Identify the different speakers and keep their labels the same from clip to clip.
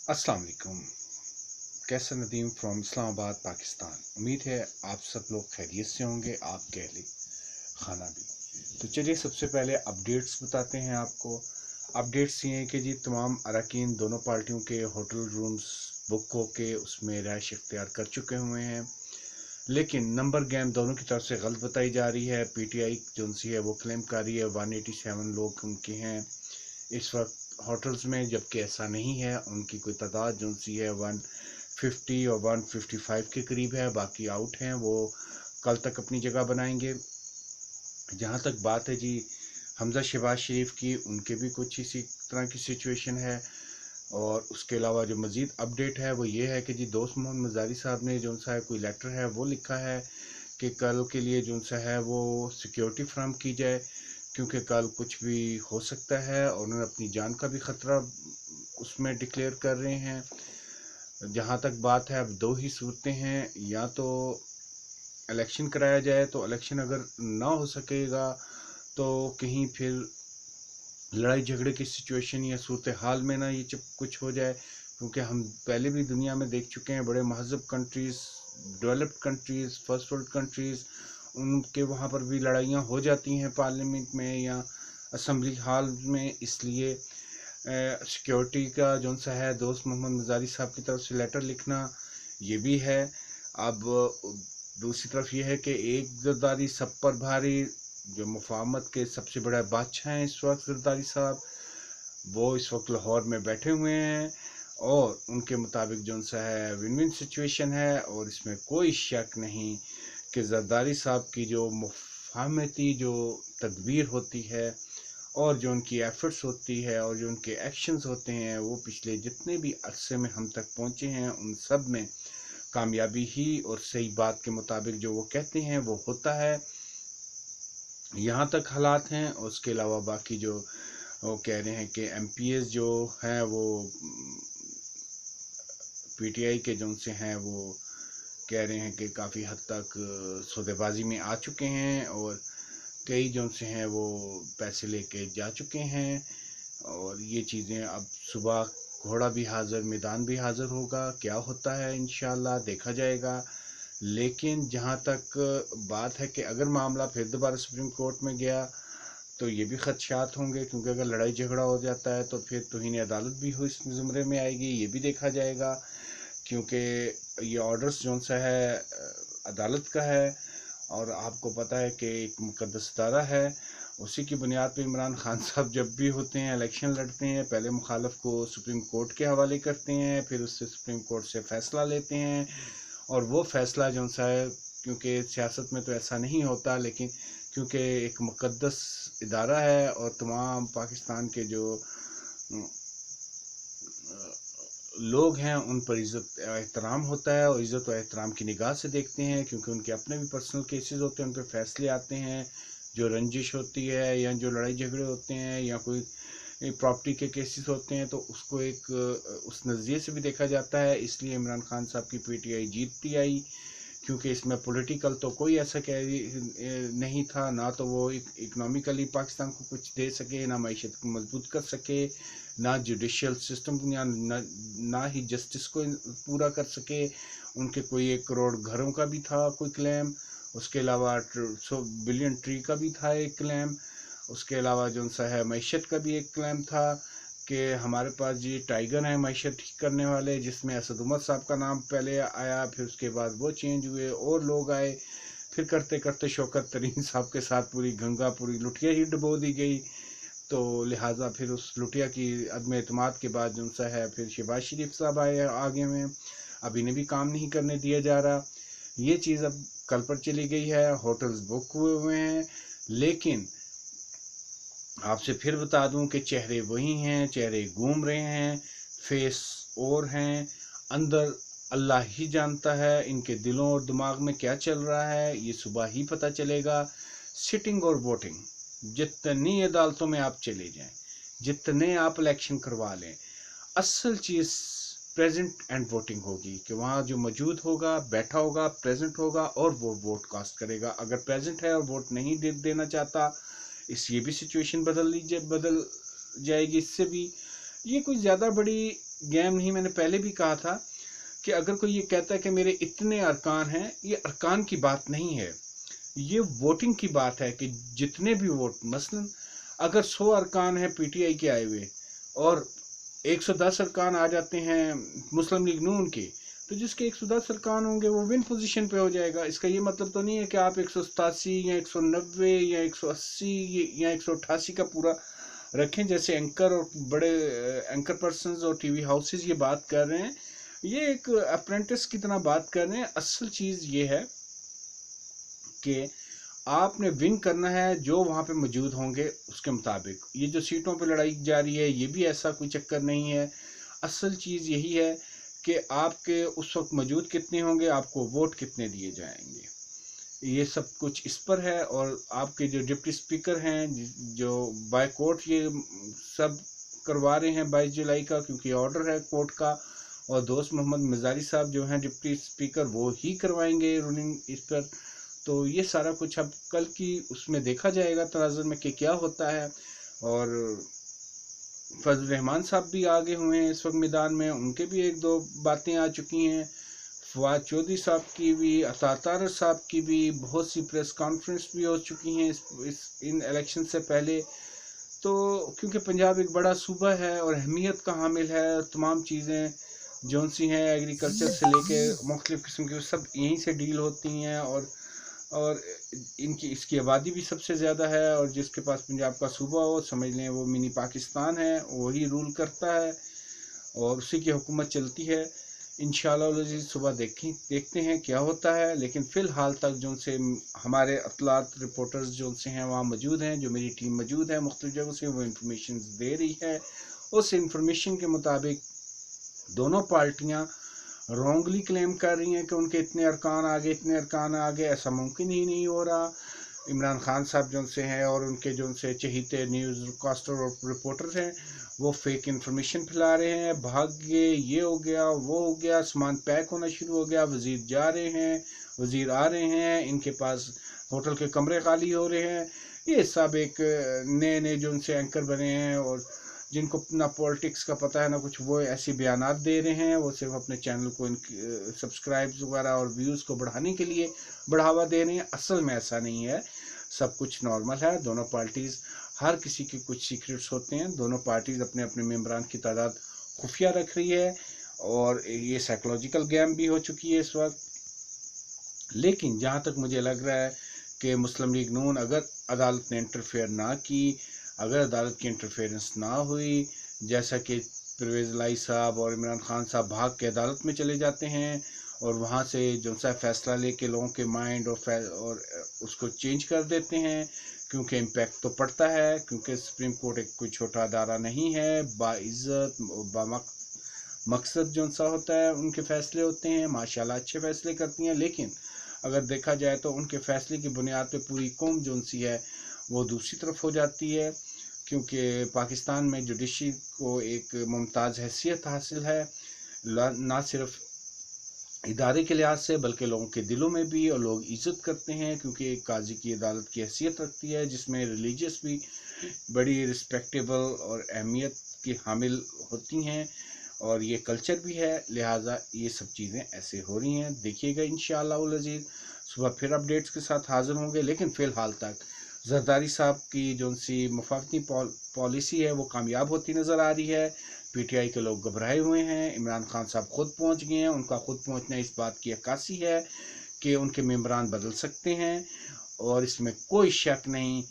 Speaker 1: अस्सलाम वालेकुम। कैसर नदीम फ्रॉम इस्लामाबाद पाकिस्तान। उम्मीद है आप सब लोग खैरियत से होंगे, आपके अहले खाना भी। तो चलिए सबसे पहले अपडेट्स बताते हैं आपको। अपडेट्स ये हैं कि जी तमाम अरकान दोनों पार्टियों के होटल रूम्स बुक होके उसमें रहाइश इख्तियार कर चुके हुए हैं, लेकिन नंबर गेम दोनों की तरफ से गलत बताई जा रही है। पीटीआई जो सी है वो क्लेम कर रही है 187 लोग उनके हैं इस वक्त होटल्स में, जबकि ऐसा नहीं है। उनकी कोई तादाद जो सी है 150 और 155 के करीब है, बाकी आउट हैं, वो कल तक अपनी जगह बनाएंगे। जहाँ तक बात है जी हमजा शहबाज शरीफ की, उनके भी कुछ इसी तरह की सिचुएशन है। और उसके अलावा जो मज़ीद अपडेट है वो ये है कि जी दोस्त मोहम्मद मज़ारी साहब ने जो सा है कोई लेटर है वो लिखा है कि कल के लिए जो सा है वो सिक्योरिटी फराहम की जाए, क्योंकि कल कुछ भी हो सकता है, और उन्होंने अपनी जान का भी ख़तरा उसमें डिक्लेयर कर रहे हैं। जहाँ तक बात है अब दो ही सूरतें हैं, या तो इलेक्शन कराया जाए, तो इलेक्शन अगर ना हो सकेगा तो कहीं फिर लड़ाई झगड़े की सिचुएशन या सूरत हाल में ना ये जब कुछ हो जाए, क्योंकि हम पहले भी दुनिया में देख चुके हैं बड़े महज़ब countries, developed countries, first world countries, उनके वहाँ पर भी लड़ाइयाँ हो जाती हैं पार्लियामेंट में या असम्बली हाल में। इसलिए सिक्योरिटी का जो सा है दोस्त मोहम्मद मज़ारी साहब की तरफ से लेटर लिखना ये भी है। अब दूसरी तरफ ये है कि एक ज़रदारी सब पर भारी, जो मुफाहमत के सबसे बड़ा बादशाह हैं इस वक्त ज़रदारी साहब, वो इस वक्त लाहौर में बैठे हुए हैं, और उनके मुताबिक जो सा है विन विन सिचुएशन है, और इसमें कोई शक नहीं कि ज़रदारी साहब की जो मुफाहमती जो तदबीर होती है और जो उनकी एफ़र्ट्स होती है और जो उनके एक्शंस होते हैं, वो पिछले जितने भी अरसे में हम तक पहुँचे हैं उन सब में कामयाबी ही और सही बात के मुताबिक जो वो कहते हैं वो होता है। यहाँ तक हालात हैं। और उसके अलावा बाकी जो वो कह रहे हैं कि एमपीएस जो हैं वो पीटीआई के जो से हैं वो कह रहे हैं कि काफ़ी हद तक सौदेबाजी में आ चुके हैं, और कई जो से हैं वो पैसे लेके जा चुके हैं। और ये चीज़ें अब सुबह घोड़ा भी हाज़िर मैदान भी हाज़िर होगा, क्या होता है इंशाअल्लाह देखा जाएगा। लेकिन जहाँ तक बात है कि अगर मामला फिर दोबारा सुप्रीम कोर्ट में गया तो ये भी खदशात होंगे, क्योंकि अगर लड़ाई झगड़ा हो जाता है तो फिर तौहीन अदालत भी हो इस ज़ुमरे में आएगी, ये भी देखा जाएगा। क्योंकि ये ऑर्डर्स जो सा है अदालत का है, और आपको पता है कि एक मुक़द्दस इदारा है, उसी की बुनियाद पर इमरान खान साहब जब भी होते हैं इलेक्शन लड़ते हैं, पहले मुखालफ को सुप्रीम कोर्ट के हवाले करते हैं, फिर उससे सुप्रीम कोर्ट से फ़ैसला लेते हैं, और वो फ़ैसला जो सा है, क्योंकि सियासत में तो ऐसा नहीं होता, लेकिन क्योंकि एक मुक़द्दस इदारा है और तमाम पाकिस्तान के जो लोग हैं उन पर इज़्ज़त एहतराम होता है, और इज़्ज़त और एहतराम की निगाह से देखते हैं, क्योंकि उनके अपने भी पर्सनल केसेस होते हैं, उन पर फैसले आते हैं। जो रंजिश होती है या जो लड़ाई झगड़े होते हैं या कोई प्रॉपर्टी के केसेस होते हैं, तो उसको एक उस नज़रिए से भी देखा जाता है। इसलिए इमरान खान साहब की पीटीआई जीतती आई, क्योंकि इसमें पॉलिटिकल तो कोई ऐसा नहीं था, ना तो वो इकनॉमिकली पाकिस्तान को कुछ दे सके, ना मईशत को मजबूत कर सके, ना जुडिशल सिस्टम या ना ही जस्टिस को पूरा कर सके। उनके कोई 1 करोड़ घरों का भी था कोई क्लेम, उसके अलावा 100 बिलियन ट्री का भी था एक क्लेम, उसके अलावा जो सा है मईशत का भी एक क्लेम था कि हमारे पास जी टाइगर हैं मईशत ठीक करने वाले, जिसमें असद उमर साहब का नाम पहले आया, फिर उसके बाद वो चेंज हुए और लोग आए, फिर करते करते शौकत तरीन साहब के साथ पूरी गंगा पूरी लुटिया ही डुबो दी गई। तो लिहाजा फिर उस लुटिया की अदम एतमाद के बाद जो सा है फिर शहबाज शरीफ साहब आए आगे में, अब इन्हें भी काम नहीं करने दिया जा रहा। ये चीज़ अब कल पर चली गई है, होटल्स बुक हुए हैं, लेकिन आपसे फिर बता दूं कि चेहरे वही हैं, चेहरे घूम रहे हैं, फेस और हैं, अंदर अल्लाह ही जानता है इनके दिलों और दिमाग में क्या चल रहा है, ये सुबह ही पता चलेगा। सिटिंग और वोटिंग, जितनी अदालतों में आप चले जाएं, जितने आप इलेक्शन करवा लें, असल चीज़ प्रेजेंट एंड वोटिंग होगी, कि वहाँ जो मौजूद होगा बैठा होगा प्रेजेंट होगा और वो वोट कास्ट करेगा। अगर प्रेजेंट है और वोट नहीं देना चाहता, ये भी सिचुएशन बदल जाएगी इससे भी। ये कोई ज़्यादा बड़ी गेम नहीं, मैंने पहले भी कहा था कि अगर कोई ये कहता है कि मेरे इतने अरकान हैं, ये अरकान की बात नहीं है, ये वोटिंग की बात है कि जितने भी वोट, मसलन अगर 100 अरकान हैं पीटीआई के आए हुए और 110 अरकान आ जाते हैं मुस्लिम लीग नून के, तो जिसके 110 अरकान होंगे वो विन पोजीशन पे हो जाएगा। इसका ये मतलब तो नहीं है कि आप 187 या 190 या 180 या 188 का पूरा रखें, जैसे एंकर और बड़े एंकर पर्सनस और टीवी हाउसेस ये बात कर रहे हैं। ये एक अप्रेंटिस की तरह बात कर रहे हैं। असल चीज़ ये है कि आपने विन करना है जो वहाँ पे मौजूद होंगे उसके मुताबिक। ये जो सीटों पे लड़ाई जा रही है, ये भी ऐसा कोई चक्कर नहीं है। असल चीज़ यही है कि आपके उस वक्त मौजूद कितने होंगे, आपको वोट कितने दिए जाएंगे, ये सब कुछ इस पर है। और आपके जो डिप्टी स्पीकर हैं जो बाय कोर्ट ये सब करवा रहे हैं 22 जुलाई का, क्योंकि ऑर्डर है कोर्ट का, और दोस्त मोहम्मद मजारी साहब जो हैं डिप्टी स्पीकर वो ही करवाएंगे रूलिंग इस पर। तो ये सारा कुछ अब कल की उसमें देखा जाएगा तनाज़ुर में कि क्या होता है। और फजल रहमान साहब भी आगे हुए हैं इस वक्त मैदान में, उनके भी एक दो बातें आ चुकी हैं। फवाद चौधरी साहब की भी, अतातार साहब की भी बहुत सी प्रेस कॉन्फ्रेंस भी हो चुकी हैं इन इलेक्शन से पहले। तो क्योंकि पंजाब एक बड़ा सूबा है और अहमियत का हामिल है, तमाम चीज़ें जौन सी हैं एग्रीकल्चर से लेके मुख्तलिफ़ किस्म की सब यहीं से डील होती हैं। और इसकी आबादी भी सबसे ज़्यादा है, और जिसके पास पंजाब का सूबा हो समझ लें वो मिनी पाकिस्तान है, वही रूल करता है और उसी की हुकूमत चलती है। इंशाअल्लाह सुबह देखते हैं क्या होता है। लेकिन फ़िलहाल तक जो से हमारे अतलात रिपोर्टर्स जो से हैं वहाँ मौजूद हैं, जो मेरी टीम मौजूद है मुख्तलिफ़ जगहों से, वो इंफॉर्मेशन दे रही है। उस इंफॉर्मेशन के मुताबिक दोनों पार्टियाँ रॉन्गली क्लेम कर रही हैं कि उनके इतने अरकान आगे, इतने अरकान आगे। ऐसा मुमकिन ही नहीं हो रहा। इमरान खान साहब जो से हैं और उनके जो से चहीते न्यूज़ कास्टर और रिपोर्टर्स हैं वो फेक इन्फॉर्मेशन फैला रहे हैं, भाग गए, ये हो गया, वो हो गया, सामान पैक होना शुरू हो गया, वज़ीर जा रहे हैं, वज़ीर आ रहे हैं, इनके पास होटल के कमरे खाली हो रहे हैं। ये सब एक नए नए जो उनसे एंकर बने हैं और जिनको ना पॉलिटिक्स का पता है ना कुछ, वो ऐसी बयानात दे रहे हैं। वो सिर्फ अपने चैनल को सब्सक्राइब्स वगैरह और व्यूज़ को बढ़ाने के लिए बढ़ावा दे रहे हैं। असल में ऐसा नहीं है, सब कुछ नॉर्मल है। दोनों पार्टीज़, हर किसी के कुछ सीक्रेट्स होते हैं। दोनों पार्टीज़ अपने अपने मेंबरान की तादाद खुफिया रख रही है और ये साइकोलॉजिकल गेम भी हो चुकी है इस वक्त। लेकिन जहाँ तक मुझे लग रहा है कि मुस्लिम लीग नून, अगर अदालत ने इंटरफेयर ना की, अगर अदालत की इंटरफेरेंस ना हुई, जैसा कि परवेज़ लाई साहब और इमरान खान साहब भाग के अदालत में चले जाते हैं और वहाँ से जो सा फैसला लेके लोगों के माइंड और उसको चेंज कर देते हैं, क्योंकि इम्पैक्ट तो पड़ता है, क्योंकि सुप्रीम कोर्ट एक कोई छोटा अदारा नहीं है। बाइज़्ज़त मकसद जो सा होता है उनके फ़ैसले होते हैं, माशाल्लाह अच्छे फ़ैसले करती हैं। लेकिन अगर देखा जाए तो उनके फ़ैसले की बुनियाद पे पूरी कौम जो सी है वो दूसरी तरफ हो जाती है, क्योंकि पाकिस्तान में जुडिशरी को एक मुमताज़ हैसियत हासिल है, ना सिर्फ इदारे के लिहाज से बल्कि लोगों के दिलों में भी, और लोग इज़्ज़त करते हैं क्योंकि एक काजी की अदालत की हैसियत रखती है, जिसमें रिलीजियस भी बड़ी रिस्पेक्टेबल और अहमियत की हामिल होती हैं, और ये कल्चर भी है। लिहाजा ये सब चीज़ें ऐसे हो रही हैं। देखिएगा इंशाअल्लाह अज़ीज़ सुबह फिर अपडेट्स के साथ हाज़िर होंगे। लेकिन फ़िलहाल तक जरदारी साहब की जो सी मुफावती पॉलिसी है वो कामयाब होती नज़र आ रही है। पीटीआई के लोग घबराए हुए हैं। इमरान खान साहब खुद पहुंच गए हैं। उनका खुद पहुंचना इस बात की अक्कासी है कि उनके मेंबरान बदल सकते हैं, और इसमें कोई शक नहीं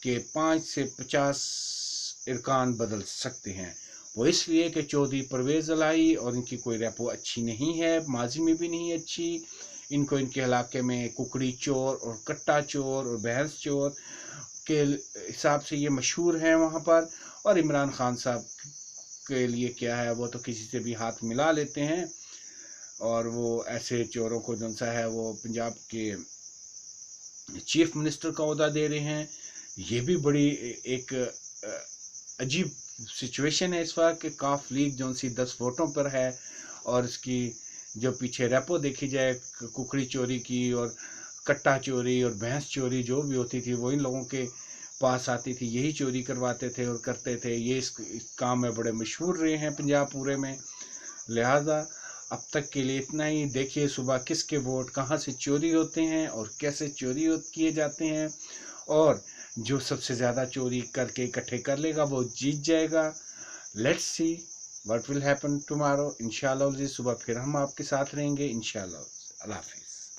Speaker 1: कि 5 से 50 इरकान बदल सकते हैं। वो इसलिए कि चौधरी परवेज़ लाई और इनकी कोई रेपो अच्छी नहीं है, माजी में भी नहीं अच्छी। इनको इनके इलाके में कुकड़ी चोर और कट्टा चोर और भैंस चोर के हिसाब से ये मशहूर हैं वहाँ पर। और इमरान खान साहब के लिए क्या है, वो तो किसी से भी हाथ मिला लेते हैं, और वो ऐसे चोरों को जो सा है वो पंजाब के चीफ मिनिस्टर का ओहदा दे रहे हैं। ये भी बड़ी एक अजीब सिचुएशन है इस वक्त कि काफ लीग जो सी 10 वोटों पर है, और इसकी जो पीछे रेपो देखी जाए कुकड़ी चोरी की और कट्टा चोरी और भैंस चोरी जो भी होती थी वो इन लोगों के पास आती थी यही चोरी करवाते थे और करते थे। ये इस काम में बड़े मशहूर रहे हैं पंजाब पूरे में। लिहाजा अब तक के लिए इतना ही। देखिए सुबह किसके वोट कहाँ से चोरी होते हैं और कैसे चोरी किए जाते हैं, और जो सबसे ज़्यादा चोरी करके इकट्ठे कर लेगा वो जीत जाएगा। Let's see what will happen tomorrow. इंशाल्लाह सुबह फिर हम आपके साथ रहेंगे इंशाल्लाह। अल्लाह हाफिज़।